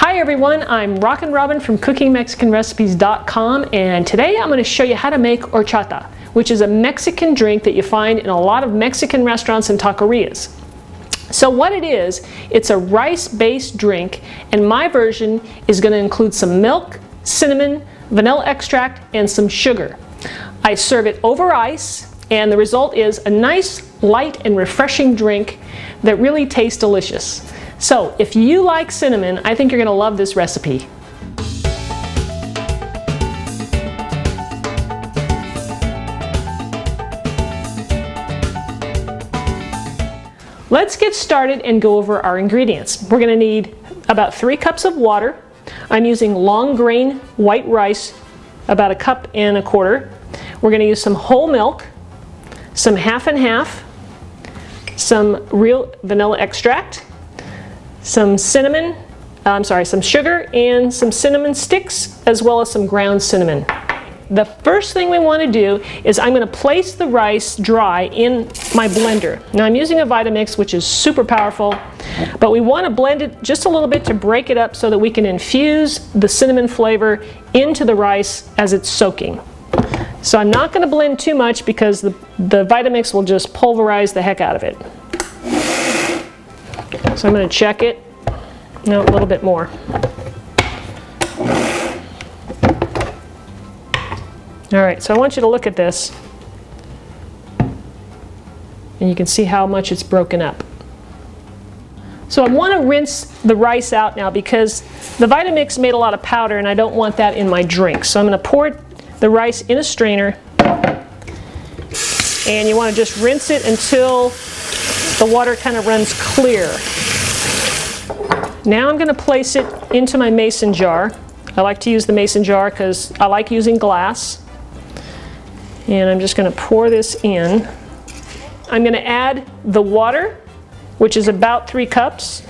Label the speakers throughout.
Speaker 1: Hi everyone, I'm Rockin' Robin from CookingMexicanRecipes.com, and today I'm going to show you how to make horchata, which is a Mexican drink that you find in a lot of Mexican restaurants and taquerias. So what it is, it's a rice-based drink, and my version is going to include some milk, cinnamon, vanilla extract, and some sugar. I serve it over ice, and the result is a nice, light, and refreshing drink that really tastes delicious. So if you like cinnamon, I think you're going to love this recipe. Let's get started and go over our ingredients. We're going to need about 3 cups of water. I'm using long grain white rice, about 1.25 cups. We're going to use some whole milk, some half and half, some real vanilla extract, some sugar, and some cinnamon sticks, as well as some ground cinnamon. The first thing we want to do is I'm going to place the rice dry in my blender. Now I'm using a Vitamix, which is super powerful, but we want to blend it just a little bit to break it up so that we can infuse the cinnamon flavor into the rice as it's soaking. So I'm not going to blend too much because the Vitamix will just pulverize the heck out of it. So I'm going to check it. No, a little bit more. All right, so I want you to look at this, and you can see how much it's broken up. So I want to rinse the rice out now because the Vitamix made a lot of powder, and I don't want that in my drink. So I'm going to pour the rice in a strainer, and you want to just rinse it until the water kind of runs clear. Now I'm going to place it into my mason jar. I like to use the mason jar because I like using glass. And I'm just going to pour this in. I'm going to add the water, which is about 3 cups.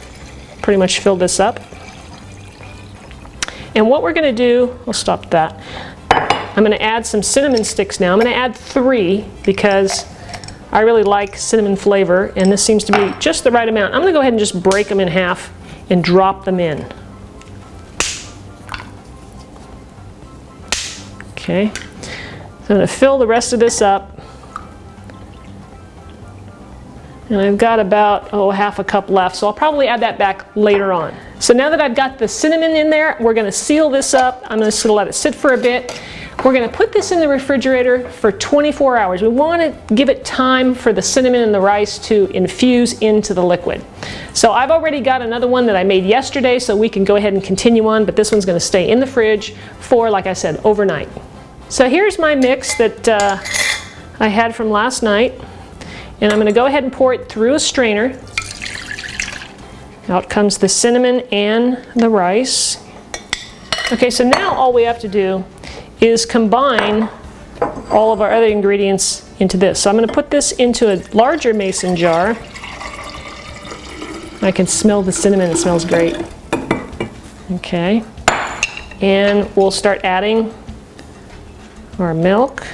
Speaker 1: Pretty much filled this up. And what we're going to do, I'll stop that. I'm going to add some cinnamon sticks now. I'm going to add 3 because I really like cinnamon flavor, and this seems to be just the right amount. I'm going to go ahead and just break them in half and drop them in. Okay, so I'm going to fill the rest of this up. And I've got about, half a cup left, so I'll probably add that back later on. So now that I've got the cinnamon in there, we're going to seal this up. I'm going to let it sit for a bit. We're going to put this in the refrigerator for 24 hours. We want to give it time for the cinnamon and the rice to infuse into the liquid. So I've already got another one that I made yesterday, so we can go ahead and continue on, but this one's going to stay in the fridge for, like I said, overnight. So here's my mix that I had from last night, and I'm going to go ahead and pour it through a strainer. Out comes the cinnamon and the rice. Okay, so now all we have to do is combine all of our other ingredients into this. So I'm going to put this into a larger mason jar. I can smell the cinnamon, it smells great. Okay, and we'll start adding our milk.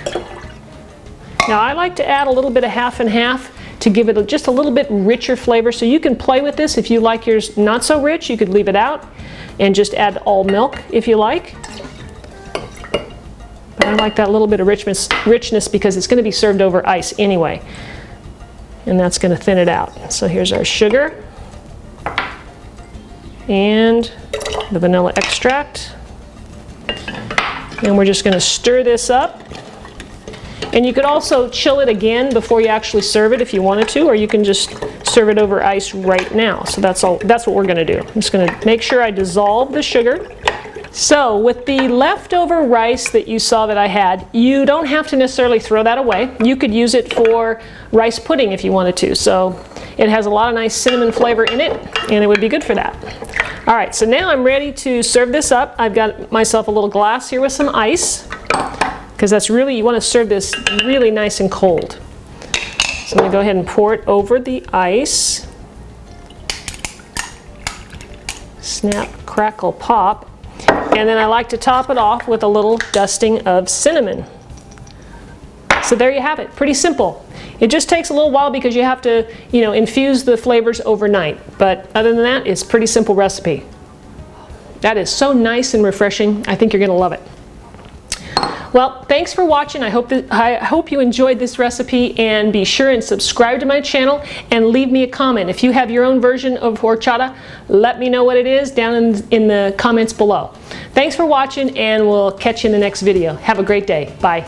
Speaker 1: Now I like to add a little bit of half and half to give it just a little bit richer flavor, so you can play with this. If you like yours not so rich, you could leave it out and just add all milk if you like. But I like that little bit of richness because it's going to be served over ice anyway. And that's going to thin it out. So here's our sugar and the vanilla extract. And we're just going to stir this up. And you could also chill it again before you actually serve it if you wanted to, or you can just serve it over ice right now. So that's what we're going to do. I'm just going to make sure I dissolve the sugar. So with the leftover rice that you saw that I had, you don't have to necessarily throw that away. You could use it for rice pudding if you wanted to. So it has a lot of nice cinnamon flavor in it, and it would be good for that. All right, so now I'm ready to serve this up. I've got myself a little glass here with some ice, because that's really, you want to serve this really nice and cold. So I'm going to go ahead and pour it over the ice. Snap, crackle, pop. And then I like to top it off with a little dusting of cinnamon. So there you have it, pretty simple. It just takes a little while because you have to, infuse the flavors overnight. But other than that, it's a pretty simple recipe. That is so nice and refreshing. I think you're going to love it. Well, thanks for watching. I hope you enjoyed this recipe, and be sure and subscribe to my channel and leave me a comment. If you have your own version of horchata, let me know what it is down in the comments below. Thanks for watching, and we'll catch you in the next video. Have a great day. Bye.